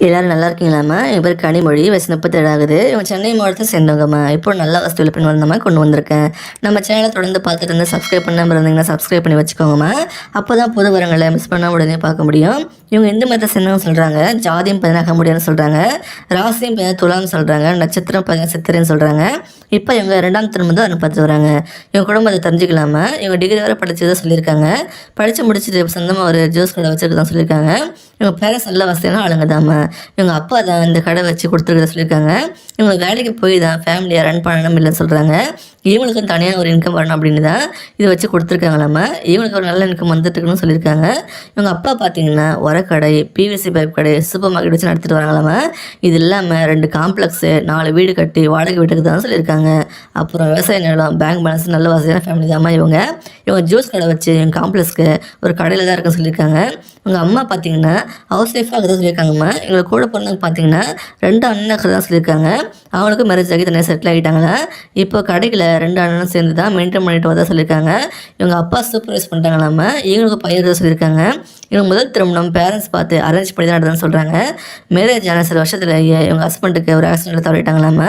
எல்லாரும் நல்லா இருக்கீங்களாம்மா? என் பேர் கனிமொழி. வயசு 37 ஆகுது. இவன் சென்னை மாவட்டத்தை சேர்ந்தவங்கம்மா. இப்போ நல்ல வசதியில் பின் வந்தம்மா கொண்டு வந்திருக்கேன். நம்ம சேனலை தொடர்ந்து பார்த்துட்டு இருந்து சப்ஸ்கிரைப் பண்ணாமல் இருந்தீங்கன்னா சப்ஸ்கிரைப் பண்ணி வச்சுக்கோங்கம்மா. அப்போ தான் புது வரங்களை மிஸ் பண்ணால் உடனே பார்க்க முடியும். இவங்க இந்து மதத்தை சேர்ந்தவங்க சொல்கிறாங்க. ஜாதியும் பதினாக முடியாதுன்னு சொல்கிறாங்க. ராசியும் துலான்னு சொல்கிறாங்க. நட்சத்திரம் சித்திரைன்னு சொல்கிறாங்க. இப்போ இவங்க 2ஆம் திருமணம் தான் பார்த்து வராங்க. இவங்க குடும்பத்தை தெரிஞ்சுக்கலாமா? இவங்க டிகிரி வரை படிச்சதை சொல்லியிருக்காங்க. படித்து முடிச்சுட்டு சொந்தமாக ஒரு ஜூஸ் கடை வச்சுருக்கதான் சொல்லியிருக்காங்க. இவங்க பேரண்ட்ஸ் நல்ல வசதியான ஆளுங்க தாம்மா. இவங்க அப்பா தான் இந்த கடை வச்சு கொடுத்துருக்கத சொல்லியிருக்காங்க. இவங்க வேலைக்கு போய் தான் ஃபேமிலியை ரன் பண்ணணும் இல்லைன்னு சொல்கிறாங்க. இவங்களுக்கு தனியாக ஒரு இன்கம் வரணும் அப்படின்னு தான் இதை வச்சு கொடுத்துருக்காங்களாம்மா. இவங்களுக்கு ஒரு நல்ல இன்கம் வந்துட்டுருக்குன்னு சொல்லியிருக்காங்க. இவங்க அப்பா பார்த்தீங்கன்னா உரக்கடை, பிவிசி பைப் கடை, சூப்பர் மார்க்கெட் வச்சு நடத்திட்டு வராங்களாம்மா. இது இல்லாமல் 2 காம்ப்ளெக்ஸு, 4 வீடு கட்டி வாடகை வீட்டுக்கு தான் சொல்லியிருக்காங்க. அப்புறம் விவசாய நிலம், பேங்க் பேலன்ஸ், நல்ல வசதியான ஃபேமிலி தாம்மா இவங்க. இவங்க ஜூஸ் கடை வச்சு எங்கள் காம்ப்ளெக்ஸ்க்கு ஒரு கடையில் தான் இருக்குன்னு சொல்லியிருக்காங்க. இவங்க அம்மா பார்த்தீங்கன்னா ஹவுஸ் ஒய்ஃபாக தான் சொல்லியிருக்காங்கம்மா. எங்களை கூட பிறந்தவங்க பார்த்தீங்கன்னா 2 அண்ணனுக்கு தான் சொல்லியிருக்காங்க. அவங்களுக்கு மேரேஜ் ஆகி தனியாக செட்டில் ஆகிட்டாங்கன்னா இப்போ கடையில் 2 அண்ணனும் சேர்ந்து தான் மெயின்டைன் பண்ணிட்டு வரதான் சொல்லியிருக்காங்க. இவங்க அப்பா சூப்பர்வைஸ் பண்ணிட்டாங்களாம்மா. இவங்களுக்கு பையன் தான் சொல்லியிருக்காங்க. இவங்க முதல் திருமணம் பேரண்ட்ஸ் பார்த்து அரேஞ்ச் பண்ணி தான் நடந்ததுன்னு சொல்கிறாங்க. மேரேஜ் ஆன சில வருஷத்துலேயே இவங்க ஹஸ்பண்டுக்கு ஒரு ஆக்சிடென்ட்டில் தவறிட்டாங்களாம்மா.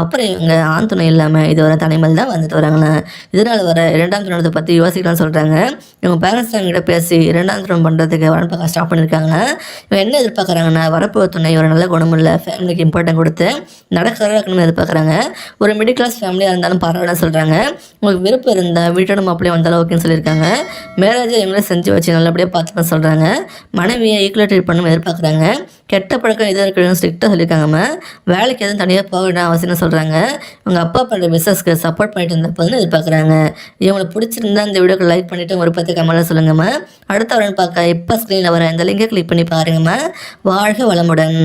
அப்புறம் இவங்க ஆண் துணை இல்லாமல் இது வர தனிமல் தான் வந்துட்டு வராங்களாம். இதனால் வர 2ஆம் திருமணத்தை பற்றி யோசிக்கலாம்னு சொல்கிறாங்க. இவங்க பேரண்ட்ஸ் கிட்ட பேசி 2ஆம் திருமணம் பண்ணுறதுக்கு வளர்ப்பாக்க ஸ்டாப் பண்ணியிருக்காங்க. இவங்க என்ன எதிர்பார்க்குறாங்கன்னா வரப்பு துணை ஒரு நல்ல குணமுள்ள ஃபேமிலிக்கு இம்பார்ட்டன் கொடுத்து நடக்கிறதா இருக்கணும்னு எதிர்பார்க்குறாங்க. ஒரு மிடில் கிளாஸ் ஃபேமிலியாக இருந்தாலும் பரவாயில்ல சொல்கிறாங்க. உங்களுக்கு விருப்பம் இருந்தால் வீட்டோட மாப்பிள்ளையே வந்தாலும் ஓகேன்னு சொல்லியிருக்காங்க. மேரேஜை இவங்களே செஞ்சு வச்சு நல்லபடியாக பார்த்துன்னு சொல்கிறாங்க. மனைவியை ஈக்குவலாக ட்ரீட் பண்ணணும் எதிர்பார்க்குறாங்க. கெட்ட பழக்கம் எதுவும் இருக்குன்னு ஸ்ட்ரிக்டாக சொல்லியிருக்காங்கம்மா. வேலைக்கு எதுவும் தனியாக போக வேண்டாம் அவசியம்னு சொல்கிறாங்க. இவங்க அப்பா பண்ணுற பிஸ்னஸ்க்கு சப்போர்ட் பண்ணிட்டு இருந்த போதுன்னு எதிர்பார்க்குறாங்க. இவங்களை பிடிச்சிருந்தா இந்த வீடியோக்கு லைக் பண்ணிவிட்டு ஒரு 10 கமெண்ட்டில் சொல்லுங்கம்மா. அடுத்த வரன்னு பார்க்க இப்போ ஸ்க்ரீனில் வர இந்த லிங்கை கிளிக் பண்ணி பாருங்கம்மா. வாழ்க வளமுடன்.